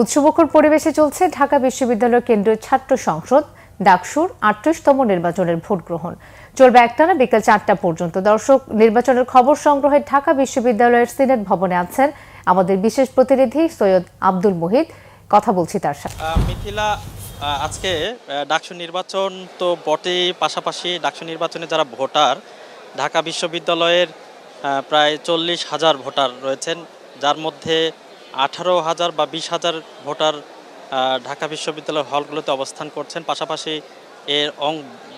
উৎসবমুখর পরিবেশে চলছে ঢাকা বিশ্ববিদ্যালয় কেন্দ্রীয় ছাত্র সংসদ ডাকসুর ৩৮তম নির্বাচনের ভোট গ্রহণ। চলবে একটানা বিকেল ৪টা পর্যন্ত। দর্শক, নির্বাচনের খবর সংগ্রহে ঢাকা বিশ্ববিদ্যালয়ের সিনেট ভবনে আছেন আমাদের বিশেষ প্রতিনিধি সৈয়দ আব্দুল মুহিত। কথা বলছি তার সাথে। মিথিলা, আজকে ডাকসু নির্বাচন তো বটেই, পাশাপাশি ডাকসু নির্বাচনে যারা ভোটার, ঢাকা বিশ্ববিদ্যালয়ের প্রায় ৪০,০০০ ভোটার রয়েছেন, যার মধ্যে ১৮,০০০ বা ২০,০০০ ভোটার ঢাকা বিশ্ববিদ্যালয়ের হলগুলোতে অবস্থান করছেন। পাশাপাশি এর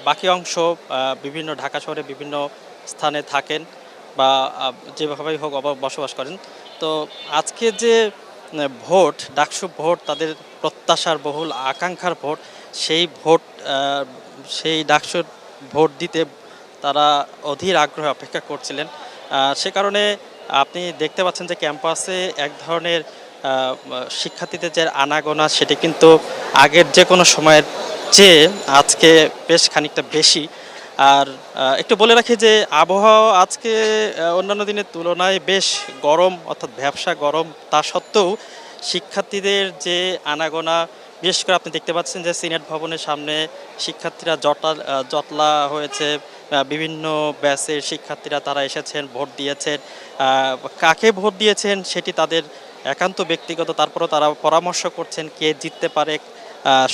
বাকি অংশ বিভিন্ন ঢাকা শহরে বিভিন্ন স্থানে থাকেন বা যেভাবেই হোক বসবাস করেন। তো আজকে যে ভোট, ডাকসু ভোট, তাদের প্রত্যাশার বহুল আকাঙ্ক্ষার ভোট, সেই ডাকসুর ভোট দিতে তারা অধীর আগ্রহে অপেক্ষা করছিলেন। সে কারণে আপনি দেখতে পাচ্ছেন যে ক্যাম্পাসে এক ধরনের শিক্ষার্থীদের যে আনাগোনা, সেটি কিন্তু আগের যে কোনো সময়ের চেয়ে আজকে বেশ খানিকটা বেশি। আর একটু বলে রাখি যে আবহাওয়া আজকে অন্যান্য দিনের তুলনায় বেশ গরম, অর্থাৎ ভ্যাপসা গরম। তা সত্ত্বেও শিক্ষার্থীদের যে আনাগোনা, বিশেষ করে আপনি দেখতে পাচ্ছেন যে সিনেট ভবনের সামনে শিক্ষার্থীরা জটলা হয়েছে। বিভিন্ন ব্যাচের শিক্ষার্থীরা তারা এসেছেন, ভোট দিয়েছেন। কাকে ভোট দিয়েছেন সেটি তাদের একান্ত ব্যক্তিগত, তারপরও তারা পরামর্শ করছেন কে জিততে পারে,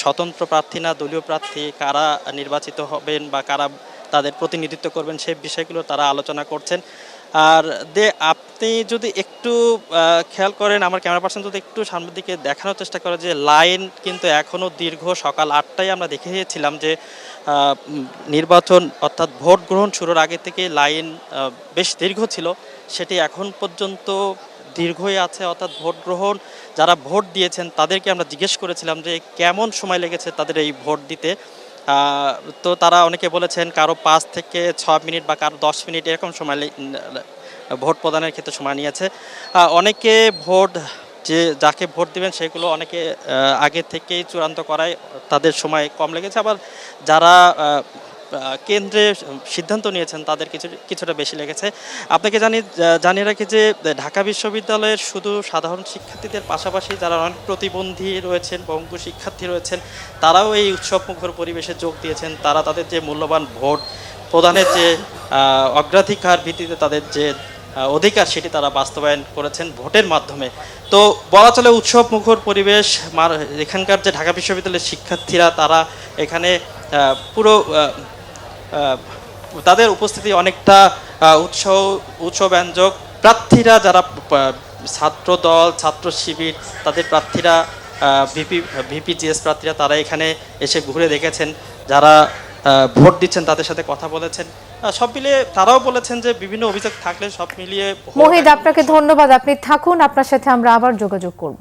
স্বতন্ত্র প্রার্থী না দলীয় প্রার্থী, কারা নির্বাচিত হবেন বা কারা তাদের প্রতিনিধিত্ব করবেন, সেই বিষয়গুলো তারা আলোচনা করছেন। আর আপনি যদি একটু খেয়াল করেন, আমার ক্যামেরা পার্সন যদি একটু সামনের দিকে দেখানোর চেষ্টা করে, যে লাইন কিন্তু এখনও দীর্ঘ। সকাল ৮টায় আমরা দেখেছিলাম যে নির্বাচন অর্থাৎ ভোট গ্রহণ শুরুর আগে থেকে লাইন বেশ দীর্ঘ ছিল, সেটি এখন পর্যন্ত দীর্ঘই আছে। অর্থাৎ ভোট গ্রহণ যারা ভোট দিয়েছেন তাদেরকে আমরা জিজ্ঞেস করেছিলাম যে কেমন সময় লেগেছে তাদের এই ভোট দিতে। তো তারা অনেকে বলেছেন কারো ৫ থেকে ৬ মিনিট বা কারো ১০ মিনিট এরকম সময় ভোট প্রদানের ক্ষেত্রে সময় নিয়েছে। অনেকে যাকে ভোট দিবেন সেগুলো অনেকে আগে থেকেই চূড়ান্ত করায় তাদের সময় কম লেগেছে। আবার যারা কেন্দ্রে সিদ্ধান্ত নিয়েছেন তাদের কিছুটা বেশি লেগেছে। আপনাকে জানিয়ে রাখি যে ঢাকা বিশ্ববিদ্যালয়ের শুধু সাধারণ শিক্ষার্থীদের পাশাপাশি যারা অনেক প্রতিবন্ধী রয়েছেন, পঙ্গু শিক্ষার্থী রয়েছেন, তারাও এই উৎসবমুখর পরিবেশে যোগ দিয়েছেন। তারা তাদের যে মূল্যবান ভোট প্রদানের যে অগ্রাধিকার ভিত্তিতে তাদের যে অধিকার, সেটি তারা বাস্তবায়ন করেছেন ভোটের মাধ্যমে। তো বলা চলে উৎসবমুখর পরিবেশ। এখানকার যে ঢাকা বিশ্ববিদ্যালয়ের শিক্ষার্থীরা, তারা এখানে পুরো তাদের উপস্থিতি অনেকটা উৎসবব্যঞ্জক। প্রার্থীরা যারা ছাত্র দল, ছাত্র শিবির, তাদের প্রার্থীরা ভিপিজিএস প্রার্থীরা তারা এখানে এসে ঘুরে দেখেছেন, যারা ভোট দিচ্ছেন তাদের সাথে কথা বলেছেন। সব মিলিয়ে তারাও বলেছেন যে বিভিন্ন অভিযোগ থাকলে সব মিলিয়ে। মুহিত, আপনাকে ধন্যবাদ। আপনি থাকুন, আপনার সাথে আমরা আবার যোগাযোগ করব।